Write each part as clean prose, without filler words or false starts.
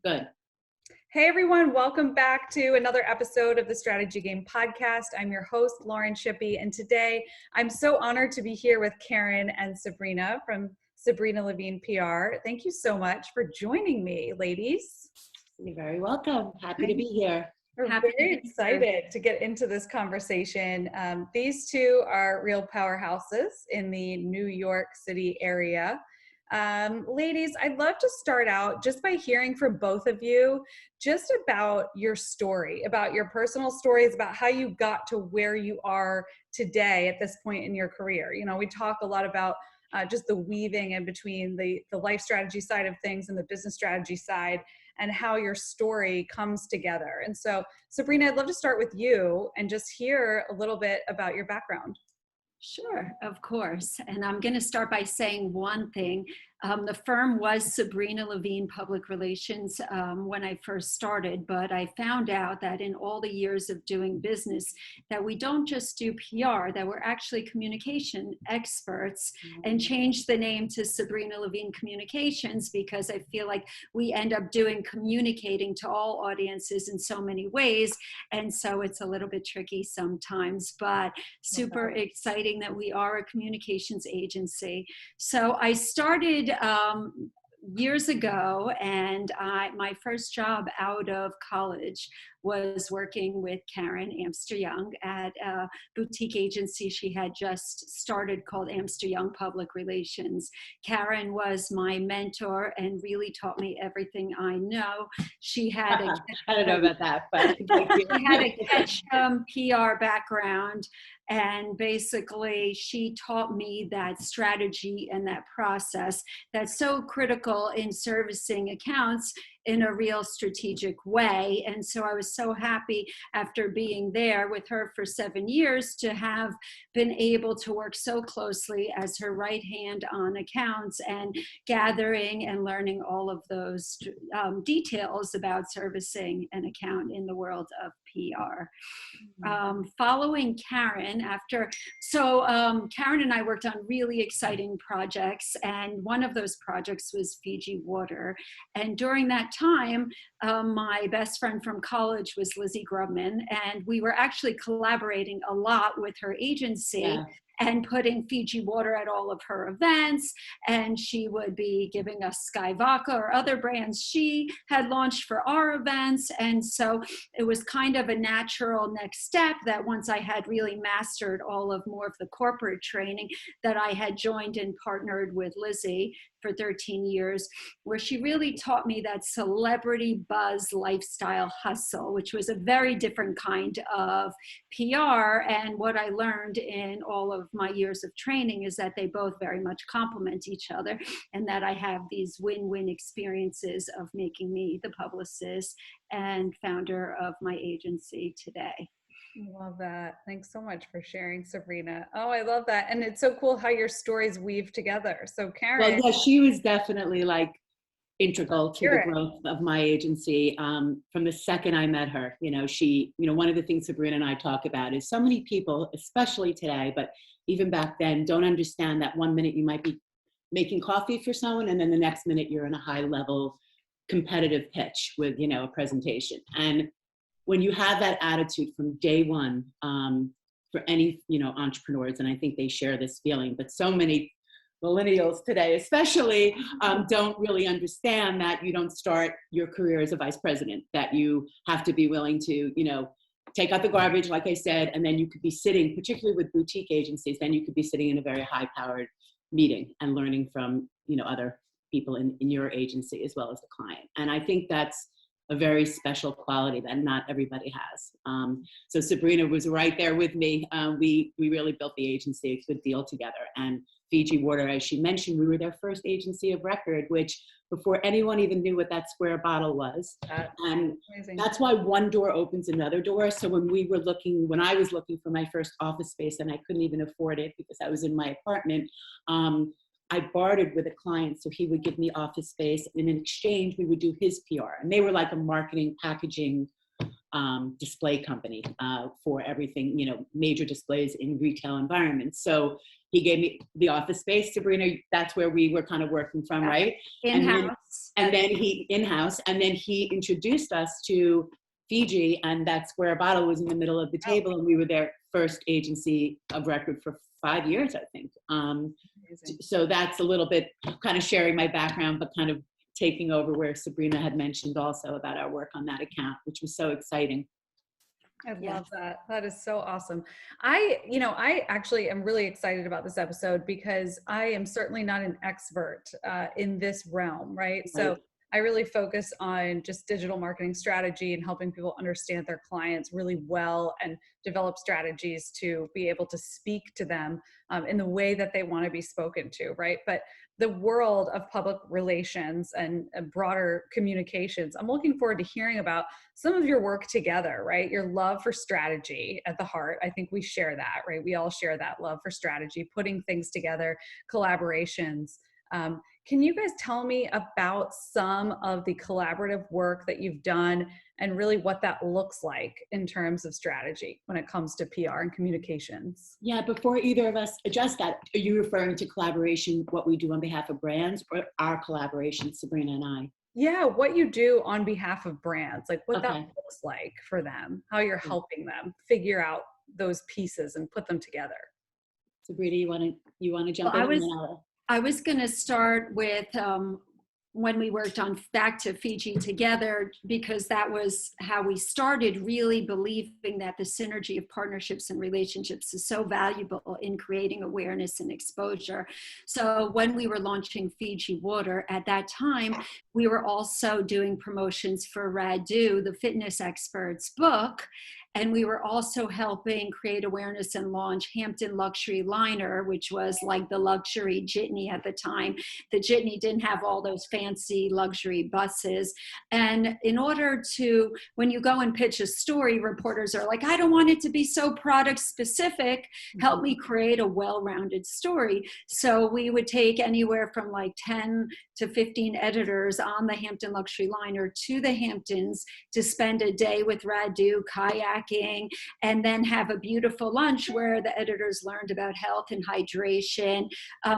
Good. Hey everyone, welcome back to another episode of the Strategy Game Podcast. I'm your host, Lauren Shippey, and today I'm so honored to be here with Karen and Sabrina from Sabrina Levine PR. Thank you so much for joining me, ladies. You're very welcome. Happy to be here. We're very excited to get into this conversation. These two are real powerhouses in the New York City area. Ladies, I'd love to start out just by hearing from both of you just about your story, about your personal stories, about how you got to where you are today at this point in your career. You know, we talk a lot about just the weaving in between the life strategy side of things and the business strategy side, and how your story comes together. And so, Sabrina, I'd love to start with you and just hear a little bit about your background. Sure, of course. And I'm going to start by saying one thing. The firm was Sabrina Levine Public Relations when I first started, but I found out that in all the years of doing business that we don't just do PR, that we're actually communication experts, and changed the name to Sabrina Levine Communications because I feel like we end up doing communicating to all audiences in so many ways. And so it's a little bit tricky sometimes, but super exciting that we are a communications agency. So I started years ago, and my first job out of college was working with Karen, Amster-Young, at a boutique agency she had just started called Amster-Young Public Relations. Karen was my mentor and really taught me everything I know. She had a I don't know about that, but she had a Ketchum PR background, and basically she taught me that strategy and that process that's so critical in servicing accounts in a real strategic way. And so I was so happy after being there with her for 7 years to have been able to work so closely as her right hand on accounts and gathering and learning all of those details about servicing an account in the world of PR. Following Karen Karen and I worked on really exciting projects, and one of those projects was Fiji Water. And during that time, my best friend from college was Lizzie Grubman, and we were actually collaborating a lot with her agency. And putting Fiji Water at all of her events. And she would be giving us Sky Vodka or other brands she had launched for our events. And so it was kind of a natural next step that once I had really mastered all of more of the corporate training, that I had joined and partnered with Lizzie for 13 years, where she really taught me that celebrity buzz lifestyle hustle, which was a very different kind of PR. And what I learned in all of my years of training is that they both very much complement each other, and that I have these win-win experiences of making me the publicist and founder of my agency today. Love that. Thanks so much for sharing, Sabrina. Oh, I love that. And it's so cool how your stories weave together. So Karen. Well, yeah, she was definitely like integral to the growth of my agency from the second I met her. You know, one of the things Sabrina and I talk about is so many people, especially today, but even back then, don't understand that 1 minute you might be making coffee for someone, and then the next minute you're in a high level competitive pitch with, you know, a presentation. And when you have that attitude from day one, for any, you know, entrepreneurs, and I think they share this feeling, but so many millennials today especially don't really understand that you don't start your career as a vice president, that you have to be willing to, you know, take out the garbage, like I said, and then you could be sitting, particularly with boutique agencies, then you could be sitting in a very high-powered meeting and learning from, you know, other people in your agency as well as the client. And I think that's a very special quality that not everybody has. So Sabrina was right there with me. We really built the agency a good deal together. And Fiji Water, as she mentioned, we were their first agency of record, which before anyone even knew what that square bottle was. And amazing. That's why one door opens another door. So when I was looking for my first office space and I couldn't even afford it because I was in my apartment, I bartered with a client, so he would give me office space, and in exchange, we would do his PR. And they were like a marketing, packaging, display company for everything, you know, major displays in retail environments. So he gave me the office space, Sabrina, that's where we were kind of working from, right? In-house. And then he in-house, and then he introduced us to Fiji, and that Square Bottle was in the middle of the table, and we were their first agency of record for 5 years, I think. So that's a little bit kind of sharing my background, but kind of taking over where Sabrina had mentioned also about our work on that account, which was so exciting. I love that. That is so awesome. I actually am really excited about this episode because I am certainly not an expert in this realm, right? So I really focus on just digital marketing strategy and helping people understand their clients really well and develop strategies to be able to speak to them in the way that they want to be spoken to, right? But the world of public relations and broader communications, I'm looking forward to hearing about some of your work together, right? Your love for strategy at the heart. I think we share that, right? We all share that love for strategy, putting things together, collaborations. Can you guys tell me about some of the collaborative work that you've done and really what that looks like in terms of strategy when it comes to PR and communications? Yeah, before either of us address that, are you referring to collaboration, what we do on behalf of brands, or our collaboration, Sabrina and I? Yeah, what you do on behalf of brands, like what that Okay. looks like for them, how you're helping them figure out those pieces and put them together. Sabrina, you want to jump Well, in? And then I was going to start with when we worked on Back to Fiji together, because that was how we started really believing that the synergy of partnerships and relationships is so valuable in creating awareness and exposure. So when we were launching Fiji Water at that time, we were also doing promotions for Radu, the fitness expert's book. And we were also helping create awareness and launch Hampton Luxury Liner, which was like the luxury jitney at the time. The jitney didn't have all those fancy luxury buses. And in order to, when you go and pitch a story, reporters are like, I don't want it to be so product specific. Help me create a well-rounded story. So we would take anywhere from like 10 to 15 editors on the Hampton Luxury Liner to the Hamptons to spend a day with Radu, kayaking, and then have a beautiful lunch where the editors learned about health and hydration,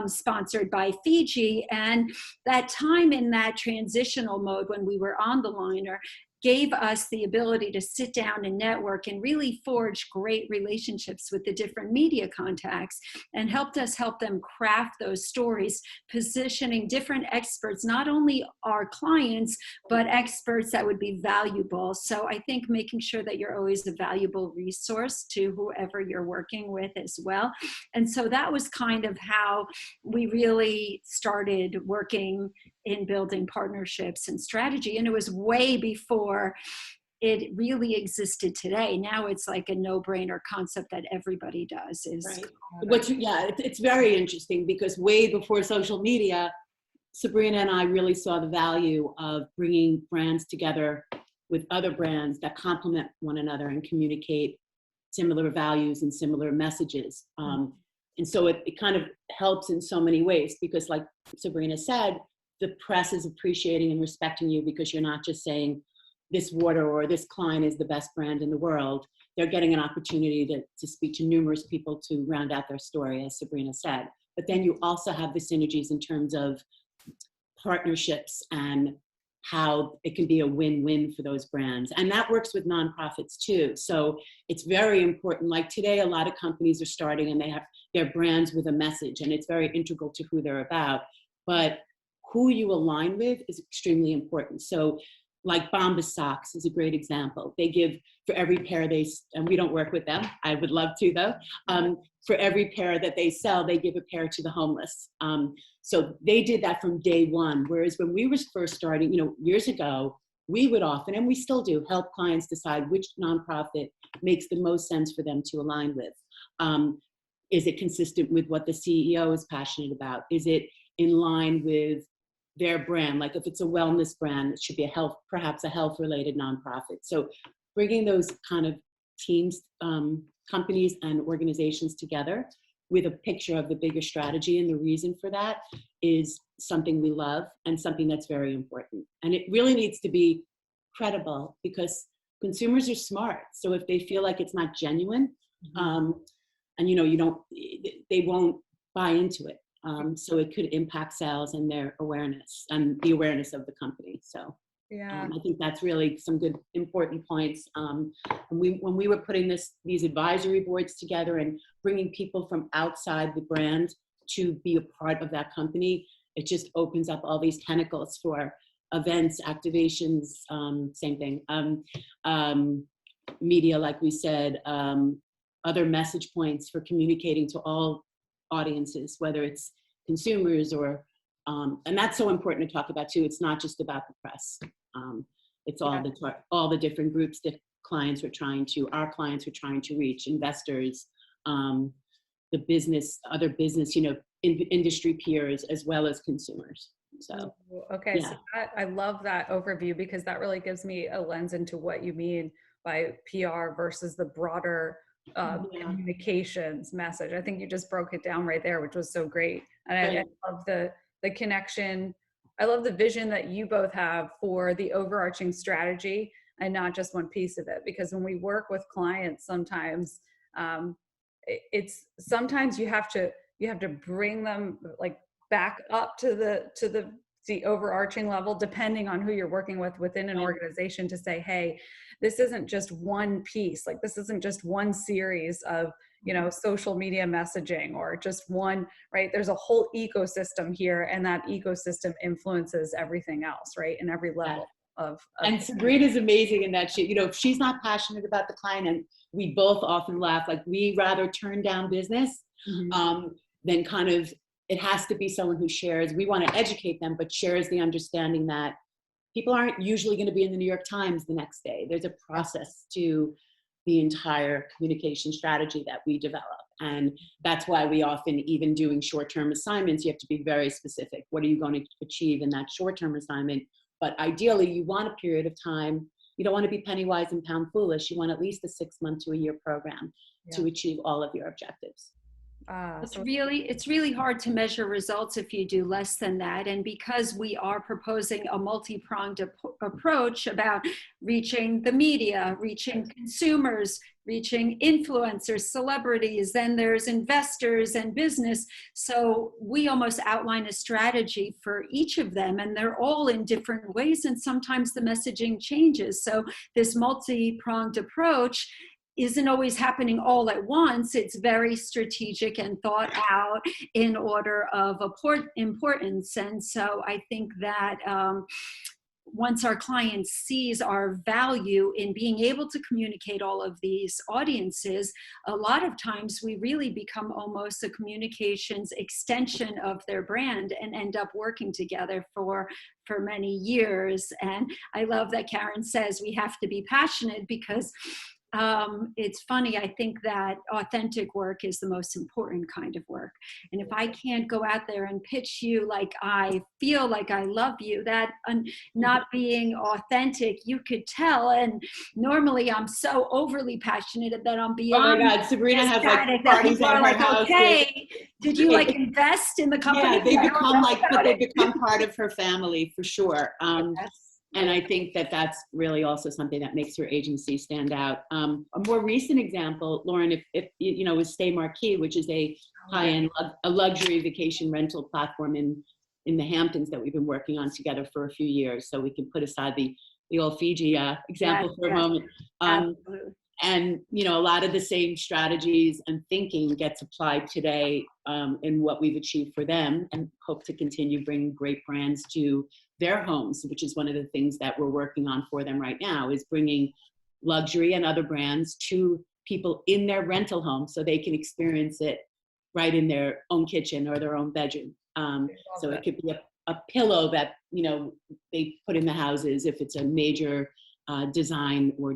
sponsored by Fiji. And that time in that transitional mode when we were on the liner gave us the ability to sit down and network and really forge great relationships with the different media contacts, and helped us help them craft those stories, positioning different experts, not only our clients, but experts that would be valuable. So I think making sure that you're always a valuable resource to whoever you're working with as well. And so that was kind of how we really started working in building partnerships and strategy. And it was way before it really existed today. Now it's like a no-brainer concept that everybody does. right. It's very interesting because way before social media, Sabrina and I really saw the value of bringing brands together with other brands that complement one another and communicate similar values and similar messages. And so it kind of helps in so many ways because, like Sabrina said, the press is appreciating and respecting you because you're not just saying this water or this client is the best brand in the world. They're getting an opportunity to speak to numerous people to round out their story, as Sabrina said. But then you also have the synergies in terms of partnerships and how it can be a win-win for those brands. And that works with nonprofits too. So it's very important. Like today, a lot of companies are starting and they have their brands with a message, and it's very integral to who they're about. But who you align with is extremely important. So like Bombas socks is a great example. They give for every pair and we don't work with them. I would love to though. For every pair that they sell, they give a pair to the homeless. So they did that from day one. Whereas when we were first starting, years ago, we would often, and we still do, help clients decide which nonprofit makes the most sense for them to align with. Is it consistent with what the CEO is passionate about? Is it in line with their brand? Like if it's a wellness brand, it should be perhaps a health-related nonprofit. So bringing those kind of teams, companies and organizations together with a picture of the bigger strategy and the reason for that is something we love and something that's very important. And it really needs to be credible because consumers are smart. So if they feel like it's not genuine, and they won't buy into it. So it could impact sales and their awareness and the awareness of the company. So Yeah. I think that's really some good, important points. When we were putting these advisory boards together and bringing people from outside the brand to be a part of that company, it just opens up all these tentacles for events, activations, same thing, media, like we said, other message points for communicating to all audiences, whether it's consumers or, and that's so important to talk about too. It's not just about the press. It's all the different groups that our clients are trying to reach, investors, the business, other business, industry peers, as well as consumers. So, okay. yeah. So I love that overview, because that really gives me a lens into what you mean by PR versus the broader communications message. I think you just broke it down right there, which was so great. And I love the connection. I love the vision that you both have for the overarching strategy and not just one piece of it. Because when we work with clients, sometimes sometimes you have to bring them like back up to the overarching level, depending on who you're working with within an organization, to say, hey, this isn't just one piece, like this isn't just one series of social media messaging, or just one, right? There's a whole ecosystem here, and that ecosystem influences everything else, right? In every level of and Sabrina's amazing in that if she's not passionate about the client, and we both often laugh, like we rather turn down business than kind of, it has to be someone who shares. We want to educate them, but shares the understanding that people aren't usually going to be in the New York Times the next day. There's a process to the entire communication strategy that we develop. And that's why we often, even doing short-term assignments, you have to be very specific. What are you going to achieve in that short-term assignment? But ideally, you want a period of time. You don't want to be penny wise and pound foolish. You want at least a 6 month to a year program to achieve all of your objectives. It's really hard to measure results if you do less than that. And because we are proposing a multi-pronged approach about reaching the media, reaching consumers, reaching influencers, celebrities, then there's investors and business. So we almost outline a strategy for each of them, and they're all in different ways. And sometimes the messaging changes. So this multi-pronged approach isn't always happening all at once. It's very strategic and thought out in order of importance. And so I think that once our client sees our value in being able to communicate all of these audiences, a lot of times we really become almost a communications extension of their brand and end up working together for many years. And I love that Karen says we have to be passionate, because it's funny, I think that authentic work is the most important kind of work. And if I can't go out there and pitch you like I feel like I love you, that not being authentic, you could tell. And normally I'm so overly passionate that I'm beyond. Oh my God, Sabrina has like parties at her house. Okay, did you like invest in the company? Yeah, they become part of her family for sure. And I think that that's really also something that makes your agency stand out. A more recent example, Lauren, if is Stay Marquee, which is a high-end, a luxury vacation rental platform in the Hamptons that we've been working on together for a few years. So we can put aside the old Fiji example for a moment. And a lot of the same strategies and thinking gets applied today in what we've achieved for them, and hope to continue bringing great brands to their homes, which is one of the things that we're working on for them right now, is bringing luxury and other brands to people in their rental home so they can experience it right in their own kitchen or their own bedroom. So it could be a pillow that they put in the houses if it's a major design or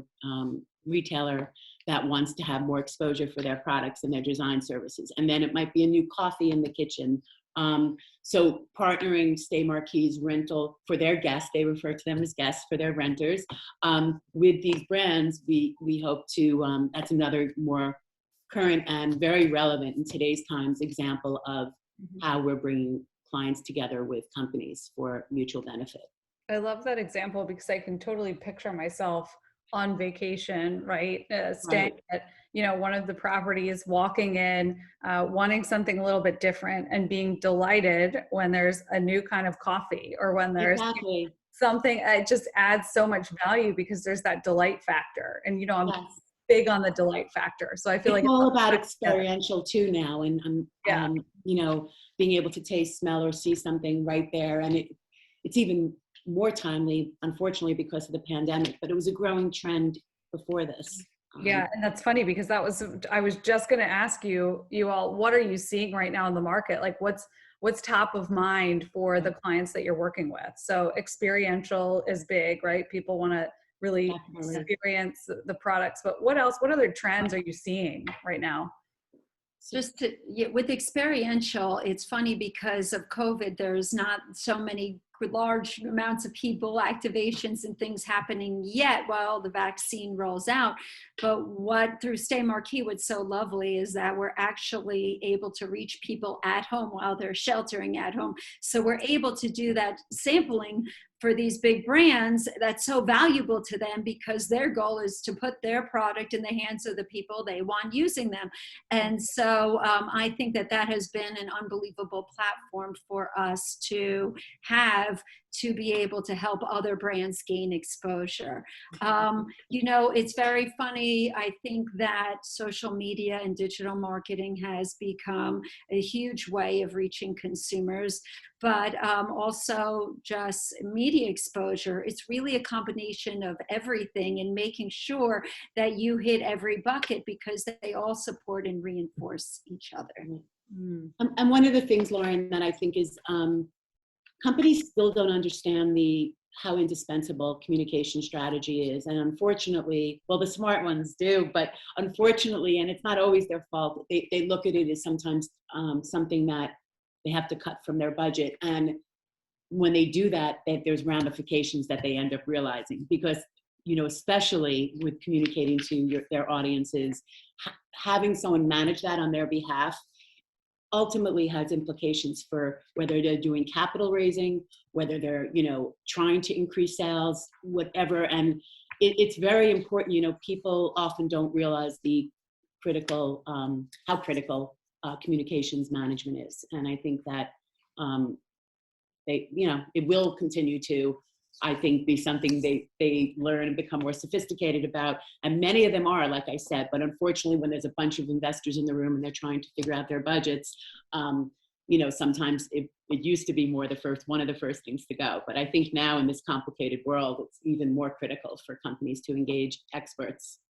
retailer that wants to have more exposure for their products and their design services. And then it might be a new coffee in the kitchen. So partnering Stay Marquee's rental for their guests, they refer to them as guests, for their renters, with these brands, we hope to, that's another more current and very relevant in today's times example of how we're bringing clients together with companies for mutual benefit. I love that example, because I can totally picture myself on vacation, right? Staying at, you know, one of the properties, walking in, wanting something a little bit different and being delighted when there's a new kind of coffee or when there's Exactly. something, it just adds so much value because there's that delight factor. And, you know, I'm Yes. big on the delight factor. So I feel It's like all about experiential too now, and yeah. you know, being able to taste, smell, or see something right there, and it's even more timely, unfortunately, because of the pandemic. But it was a growing trend before this. Yeah, and that's funny because I was just going to ask you all, what are you seeing right now in the market? Like what's top of mind for the clients that you're working with? So experiential is big, right? People want to really Definitely. experience the products, but what else? What other trends are you seeing right now? Just to, yeah, with experiential, it's funny because of COVID, there's not so many large amounts of people, activations and things happening yet while the vaccine rolls out. But what through Stay Marquee, what's so lovely is that we're actually able to reach people at home while they're sheltering at home. So we're able to do that sampling for these big brands that's so valuable to them because their goal is to put their product in the hands of the people they want using them. And so I think that that has been an unbelievable platform for us to have to be able to help other brands gain exposure. You know, it's very funny. I think that social media and digital marketing has become a huge way of reaching consumers, but also just media exposure. It's really a combination of everything and making sure that you hit every bucket because they all support and reinforce each other. And one of the things, Lauren, that I think is companies still don't understand how indispensable communication strategy is. And unfortunately, well, the smart ones do, but unfortunately, and it's not always their fault, they look at it as sometimes something that they have to cut from their budget. And when they do that, there's ramifications that they end up realizing because, you know, especially with communicating to their audiences, having someone manage that on their behalf ultimately has implications for whether they're doing capital raising, whether they're, you know, trying to increase sales, whatever. And it's very important. You know, people often don't realize the critical, how critical communications management is. And I think that you know, it will continue to, I think, be something they learn and become more sophisticated about. And many of them are, like I said, but unfortunately, when there's a bunch of investors in the room and they're trying to figure out their budgets, you know, sometimes it used to be one of the first things to go. But I think now in this complicated world, it's even more critical for companies to engage experts.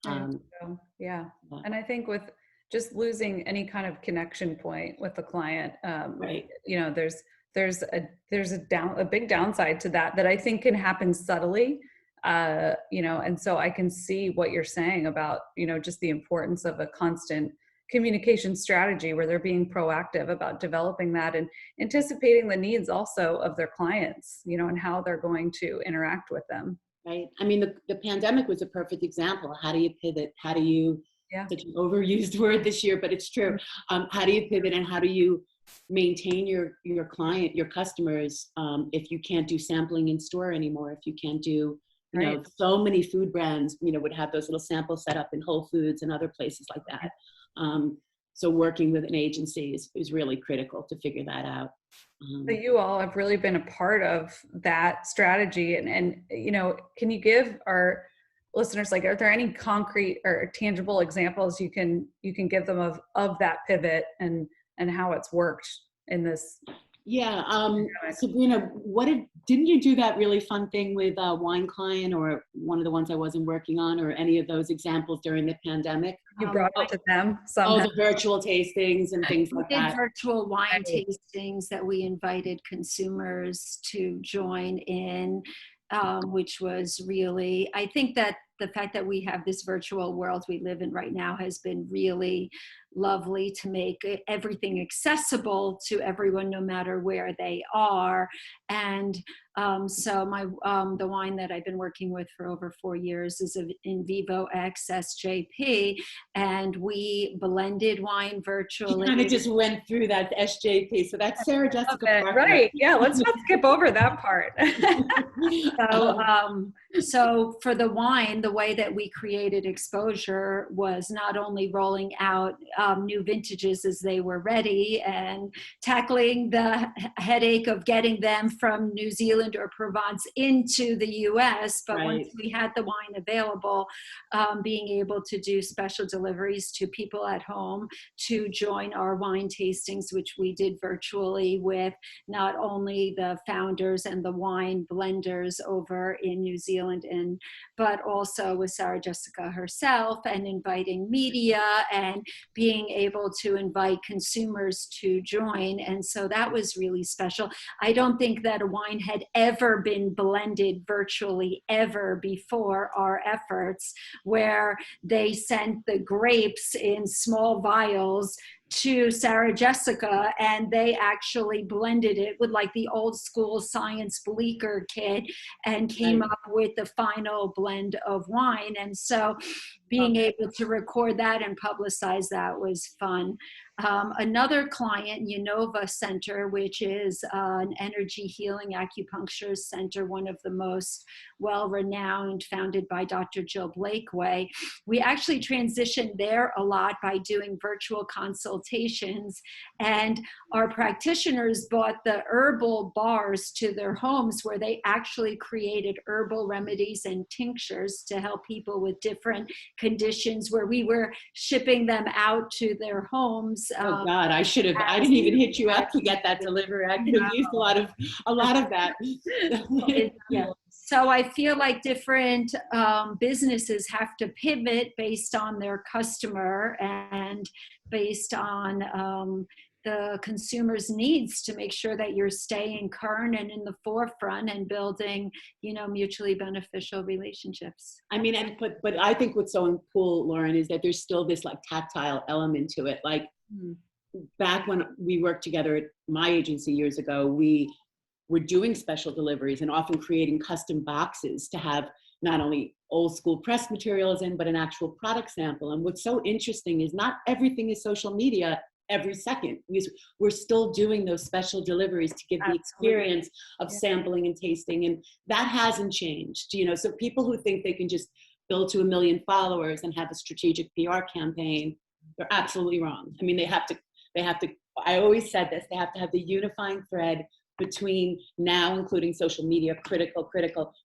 Yeah. And I think with just losing any kind of connection point with the client, Right. you know, there's a big downside to that I think can happen subtly, you know, and so I can see what you're saying about, you know, just the importance of a constant communication strategy where they're being proactive about developing that and anticipating the needs also of their clients, you know, and how they're going to interact with them. Right. I mean, the pandemic was a perfect example. How do you pivot? How do you, such an overused word this year, but it's true. How do you pivot and how do you maintain your client, your customers, if you can't do sampling in store anymore, if you can't do, you know, so many food brands, you know, would have those little samples set up in Whole Foods and other places like that. So working with an agency is really critical to figure that out. So you all have really been a part of that strategy and, you know, can you give our listeners, like, are there any concrete or tangible examples you can give them of that pivot and how it's worked in this? Yeah, Sabrina, didn't you do that really fun thing with Wine Client or one of the ones I wasn't working on or any of those examples during the pandemic? You brought it to them somehow. Oh, the virtual tastings and things like that. Virtual wine tastings that we invited consumers to join in, which was really, I think that the fact that we have this virtual world we live in right now has been really lovely to make everything accessible to everyone, no matter where they are. And so the wine that I've been working with for over 4 years is In Vivo X SJP, and we blended wine virtually. You kind of just went through that SJP, so that's Sarah Jessica Parker. Right? Yeah, let's not skip over that part. So for the wine, the way that we created exposure was not only rolling out new vintages as they were ready and tackling the headache of getting them from New Zealand or Provence into the US, but once Right. we had the wine available, being able to do special deliveries to people at home to join our wine tastings, which we did virtually with not only the founders and the wine blenders over in New Zealand, but also with Sarah Jessica herself, and inviting media and being able to invite consumers to join. And so that was really special. I don't think that a wine had ever been blended virtually ever before our efforts, where they sent the grapes in small vials to Sarah Jessica, and they actually blended it with like the old school science bleaker kit and came up with the final blend of wine. And so being able to record that and publicize that was fun. Another client, Unova Center, which is an energy healing acupuncture center, one of the most well-renowned, founded by Dr. Jill Blakeway. We actually transitioned there a lot by doing virtual consultations, and our practitioners bought the herbal bars to their homes, where they actually created herbal remedies and tinctures to help people with different conditions, where we were shipping them out to their homes. Oh God, I didn't even hit you up to get that delivery. I could have used a lot of that. Yeah. So I feel like different businesses have to pivot based on their customer and based on the consumer's needs to make sure that you're staying current and in the forefront and building, mutually beneficial relationships. I mean, but I think what's so cool, Lauren, is that there's still this like tactile element to it. Like back when we worked together at my agency years ago, we were doing special deliveries and often creating custom boxes to have not only old school press materials in, but an actual product sample. And what's so interesting is not everything is social media every second. We're still doing those special deliveries to give the experience of sampling and tasting. And that hasn't changed, so people who think they can just build to 1 million followers and have a strategic PR campaign, they're absolutely wrong. I mean, they have to, I always said this, they have to have the unifying thread between now, including social media, critical,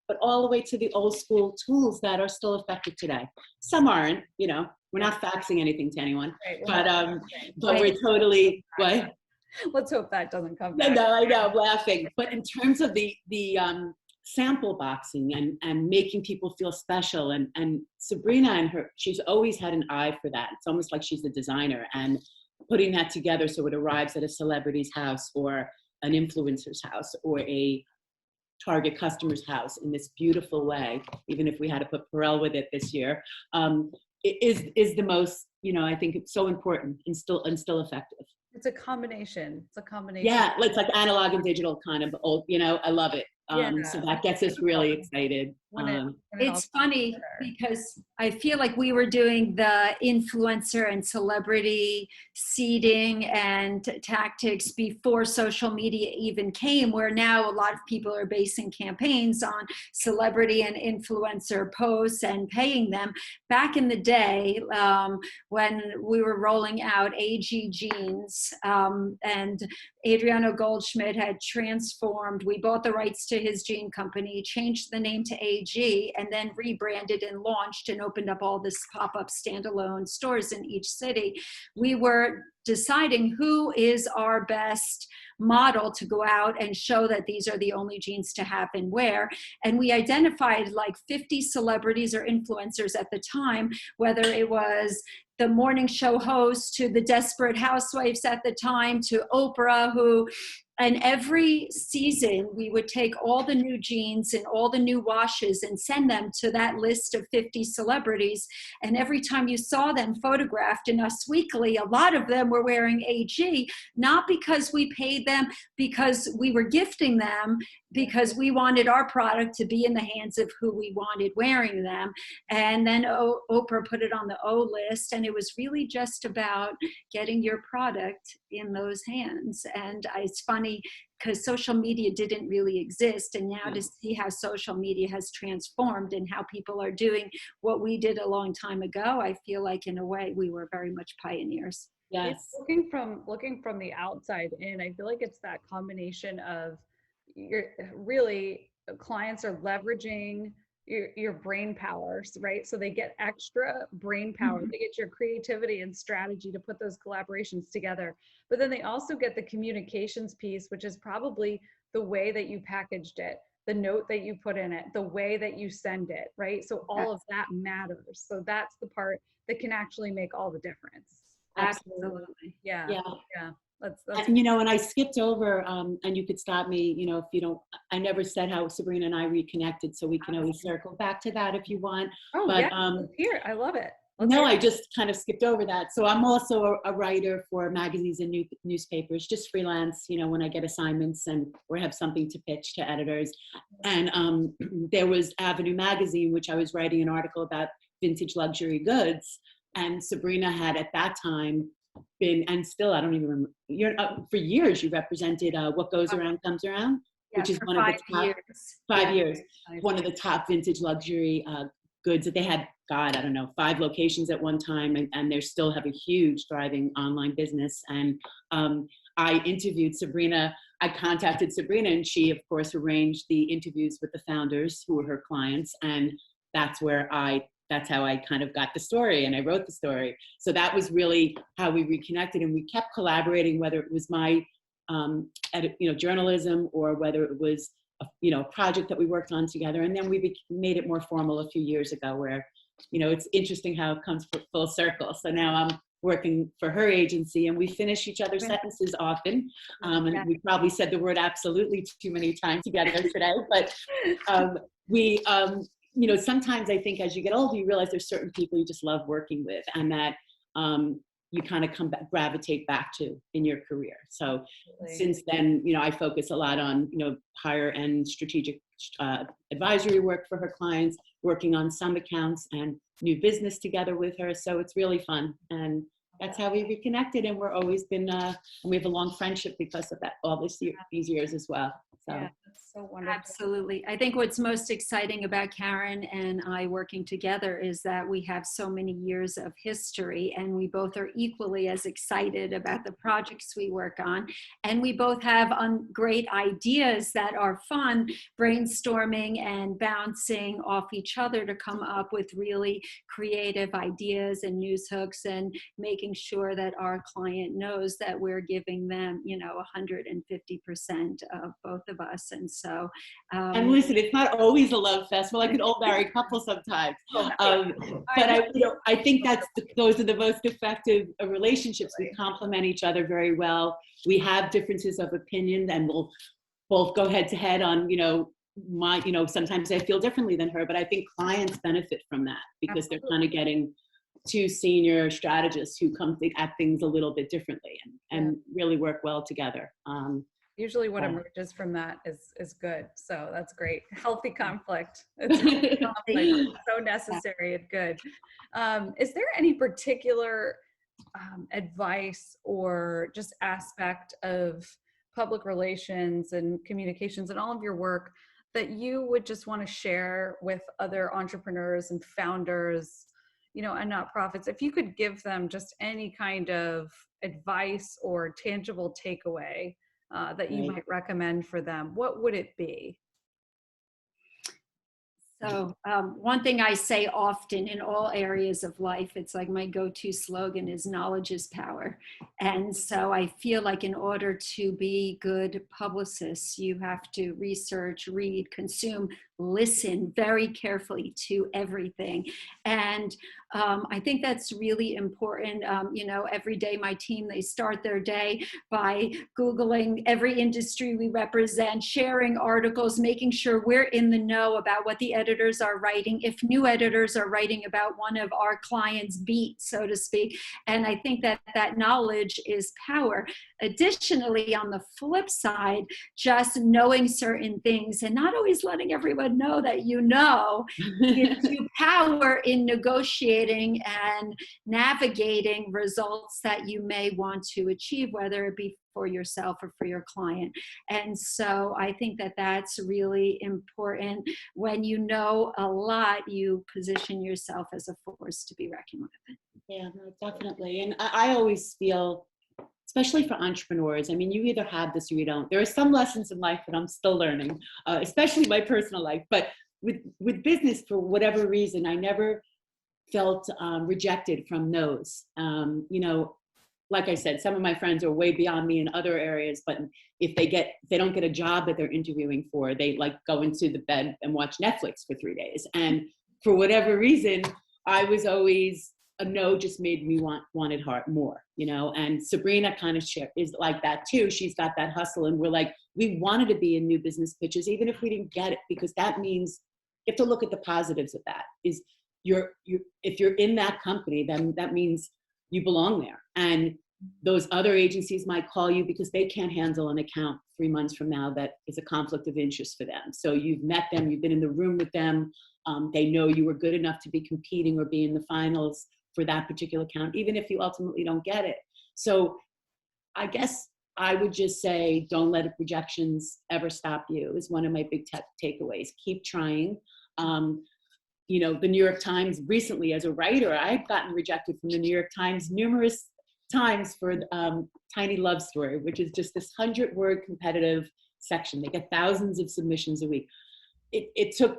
but all the way to the old school tools that are still effective today. Some aren't, we're not faxing anything to anyone, but we're totally, what? Let's hope that doesn't come back. No, I know, I'm laughing. But in terms of the sample boxing and making people feel special, and Sabrina she's always had an eye for that. It's almost like she's a designer, and putting that together so it arrives at a celebrity's house or an influencer's house or a target customer's house in this beautiful way, even if we had to put Perel with it this year, is the most, I think it's so important and still effective. It's a combination. Yeah, it's like analog and digital kind of old, I love it. So that gets us really excited. It's funny because I feel like we were doing the influencer and celebrity seeding and tactics before social media even came, where now a lot of people are basing campaigns on celebrity and influencer posts and paying them. Back in the day, when we were rolling out AG jeans, and Adriano Goldschmidt had transformed, we bought the rights to his jean company, changed the name to AG, and then rebranded and launched and opened up all this pop-up standalone stores in each city. We were deciding who is our best model to go out and show that these are the only jeans to have and wear. And we identified like 50 celebrities or influencers at the time, whether it was the morning show host to the Desperate Housewives at the time to Oprah, and every season we would take all the new jeans and all the new washes and send them to that list of 50 celebrities. And every time you saw them photographed in Us Weekly, a lot of them were wearing AG, not because we paid them, because we were gifting them, because we wanted our product to be in the hands of who we wanted wearing them. And then Oprah put it on the O list, and it was really just about getting your product in those hands. And it's funny funny because social media didn't really exist. And now to see how social media has transformed and how people are doing what we did a long time ago, I feel like in a way we were very much pioneers. Yes. Looking from the outside in, I feel like it's that combination of really clients are leveraging your brain powers, right? So they get extra brain power, they get your creativity and strategy to put those collaborations together. But then they also get the communications piece, which is probably the way that you packaged it, the note that you put in it, the way that you send it, right? So all of that matters. So that's the part that can actually make all the difference. Absolutely. Yeah. Yeah. Yeah. That's And, you know, and I skipped over, and you could stop me, you know, if you don't, I never said how Sabrina and I reconnected, so we can always circle back to that if you want. Oh, But, yeah, let's hear it. I love it. Let's no, hear I it. just kind of skipped over that. So I'm also a writer for magazines and newspapers, just freelance, you know, when I get assignments and or have something to pitch to editors. And there was Avenue Magazine, which I was writing an article about vintage luxury goods. And Sabrina had at that time been, and still, I don't even remember, for years you represented What Goes Around Comes Around, which is for one of the 5 top, years. 5 years, one of the top vintage luxury goods that they had, God, I don't know, 5 locations at one time, and they still have a huge thriving online business. And I interviewed Sabrina, I contacted Sabrina, and she, of course, arranged the interviews with the founders who were her clients. And that's how I kind of got the story, and I wrote the story. So that was really how we reconnected, and we kept collaborating, whether it was my journalism or whether it was a project that we worked on together. And then we made it more formal a few years ago, where it's interesting how it comes full circle. So now I'm working for her agency, and we finish each other's sentences often. And we probably said the word absolutely too many times together today, but we sometimes I think as you get older, you realize there's certain people you just love working with, and that you kind of gravitate back to in your career. So since then, I focus a lot on, higher end strategic advisory work for her clients, working on some accounts and new business together with her. So it's really fun. And that's how we reconnected. And we're always been, and we have a long friendship because of that, these years as well. So. Yeah, that's so wonderful. Absolutely. I think what's most exciting about Karen and I working together is that we have so many years of history, and we both are equally as excited about the projects we work on. And we both have great ideas that are fun, brainstorming and bouncing off each other to come up with really creative ideas and news hooks, and making sure that our client knows that we're giving them, 150% of both of us. And so and listen, it's not always a love fest. We're like an old married couple sometimes, but I think those are the most effective relationships. We complement each other very well. We have differences of opinion, and we'll both go head to head on sometimes I feel differently than her, but I think clients benefit from that because they're kind of getting 2 senior strategists who come at things a little bit differently and really work well together. Usually what emerges from that is good. So that's great. Healthy conflict. It's so necessary and good. Is there any particular advice or just aspect of public relations and communications and all of your work that you would just want to share with other entrepreneurs and founders, and nonprofits? If you could give them just any kind of advice or tangible takeaway that you might recommend for them, what would it be? So one thing I say often in all areas of life, it's like my go-to slogan is knowledge is power. And so I feel like in order to be good publicists, you have to research, read, consume, listen very carefully to everything. And I think that's really important. Every day my team, they start their day by Googling every industry we represent, sharing articles, making sure we're in the know about what the editors are writing, if new editors are writing about one of our clients' beats, so to speak. And I think that knowledge is power. Additionally, on the flip side, just knowing certain things and not always letting everyone know that gives you power in negotiating and navigating results that you may want to achieve, whether it be for yourself or for your client. And so I think that that's really important. When you know a lot, you position yourself as a force to be reckoned with. Yeah, no, definitely. And I always feel, especially for entrepreneurs, I mean, you either have this or you don't. There are some lessons in life that I'm still learning, especially my personal life. But with business, for whatever reason, I never felt rejected from no's. You know, like I said, some of my friends are way beyond me in other areas, but if they don't get a job that they're interviewing for, they like go into the bed and watch Netflix for 3 days. And for whatever reason, I was always, a no just made me wanted heart more, you know. And Sabrina kind of is like that too. She's got that hustle, and we're like, we wanted to be in new business pitches, even if we didn't get it, because that means you have to look at the positives of that. Is if you're in that company, then that means you belong there. And those other agencies might call you because they can't handle an account 3 months from now that is a conflict of interest for them. So you've met them, you've been in the room with them. They know you were good enough to be competing or be in the finals for that particular account, even if you ultimately don't get it. So I guess I would just say, don't let rejections ever stop you, is one of my big takeaways. Keep trying. You know, the New York Times recently, as a writer, I've gotten rejected from the New York Times numerous times for Tiny Love Story, which is just this 100-word competitive section. They get thousands of submissions a week. It took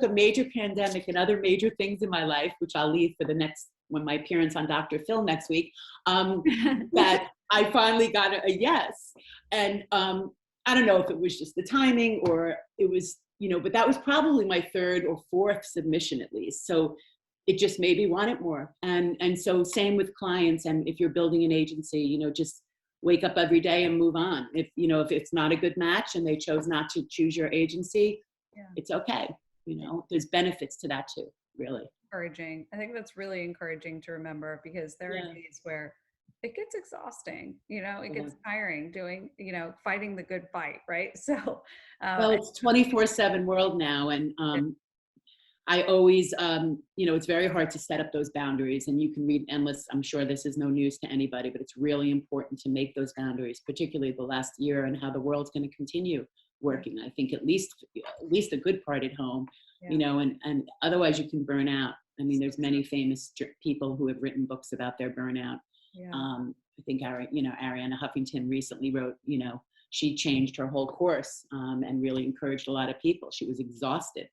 a major pandemic and other major things in my life, which I'll leave for the next, when my appearance on Dr. Phil next week, that I finally got a yes. And I don't know if it was just the timing or it was, you know, but that was probably my third or fourth submission at least. So it just made me want it more. And so same with clients. And if you're building an agency, you know, just wake up every day and move on. If, you know, if it's not a good match and they chose not to choose your agency, it's okay. You know, there's benefits to that too, really. Encouraging. I think that's really encouraging to remember, because there are days where it gets exhausting, you know, it gets tiring doing, you know, fighting the good fight, right? So, well, it's 24/7 world now. And I always, you know, it's very hard to set up those boundaries, and you can read endless. I'm sure this is no news to anybody, but it's really important to make those boundaries, particularly the last year and how the world's going to continue working. I think at least a good part at home, you know, and otherwise you can burn out. I mean, there's many famous people who have written books about their burnout. I think Arianna Huffington recently wrote, you know, she changed her whole course and really encouraged a lot of people. She was exhausted.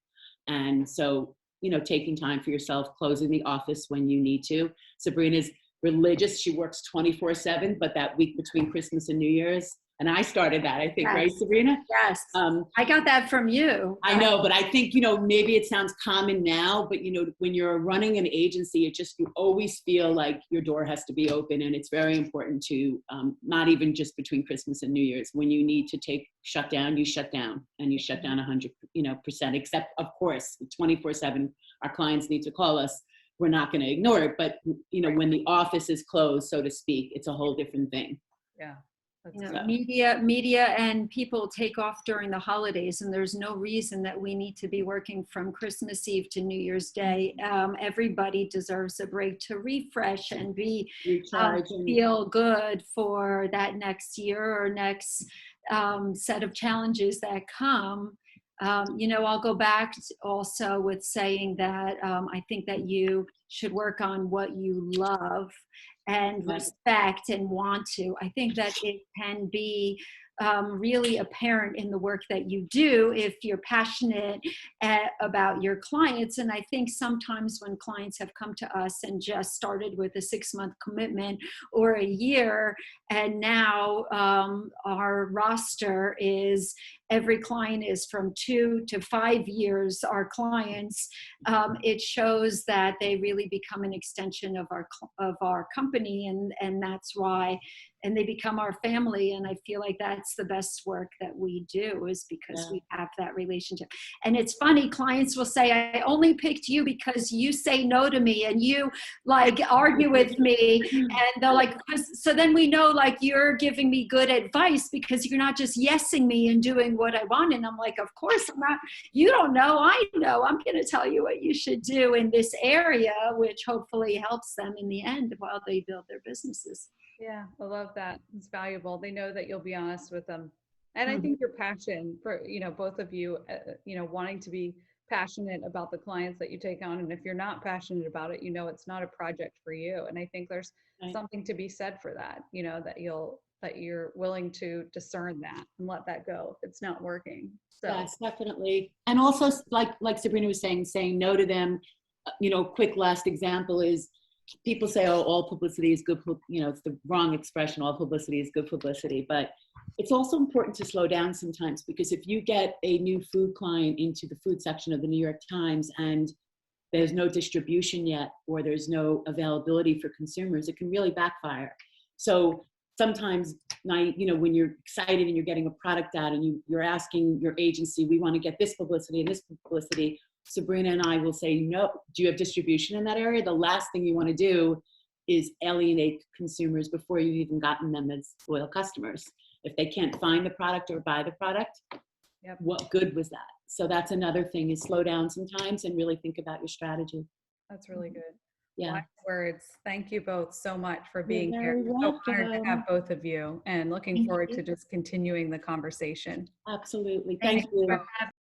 And so, you know, taking time for yourself, closing the office when you need to. Sabrina's religious. She works 24/7, but that week between Christmas and New Year's, and I started that, I think, right, Sabrina? Yes. I got that from you. I know, but I think, you know, maybe it sounds common now, but, you know, when you're running an agency, it just, you always feel like your door has to be open. And it's very important to, not even just between Christmas and New Year's, when you need to shut down, you shut down, and you shut down 100%, except of course, 24/7, our clients need to call us. We're not going to ignore it, but, you know, when the office is closed, so to speak, it's a whole different thing. Yeah. You know, media and people take off during the holidays, and there's no reason that we need to be working from Christmas Eve to New Year's Day. Everybody deserves a break to refresh and feel good for that next year or next set of challenges that come. You know, I'll go back also with saying that I think that you should work on what you love and respect and want to. I think that it can be really apparent in the work that you do if you're passionate about your clients. And I think sometimes when clients have come to us and just started with a 6-month commitment or a year, and now our roster is, every client is from 2 to 5 years, our clients, it shows that they really become an extension of our company, and that's why, and they become our family. And I feel like that's the best work that we do, is because we have that relationship. And it's funny, clients will say, I only picked you because you say no to me and you like argue with me. And they're like, so then we know like you're giving me good advice because you're not just yesing me and doing what I want. And I'm like, of course I'm not. You don't know, I know. I'm going to tell you what you should do in this area, which hopefully helps them in the end while they build their businesses. Yeah, I love that. It's valuable. They know that you'll be honest with them. And I Mhm. think your passion for, both of you, wanting to be passionate about the clients that you take on. And if you're not passionate about it, it's not a project for you. And I think there's Right. something to be said for that, that you're willing to discern that and let that go if it's not working. So, Yes, definitely. And also, like Sabrina was saying no to them. Quick last example is people say, oh, all publicity is good. It's the wrong expression. All publicity is good publicity. But it's also important to slow down sometimes, because if you get a new food client into the food section of the New York Times and there's no distribution yet, or there's no availability for consumers, it can really backfire. So sometimes, when you're excited and you're getting a product out and you're asking your agency, we want to get this publicity and this publicity, Sabrina and I will say, no, do you have distribution in that area? The last thing you want to do is alienate consumers before you've even gotten them as loyal customers. If they can't find the product or buy the product, yep. What good was that? So that's another thing, is slow down sometimes and really think about your strategy. That's really good. Yeah. Wise words. Thank you both so much for You're being here. very So honored to welcome. have both of you and looking Thank forward you. to just continuing the conversation. Absolutely. Thank Thank you. you.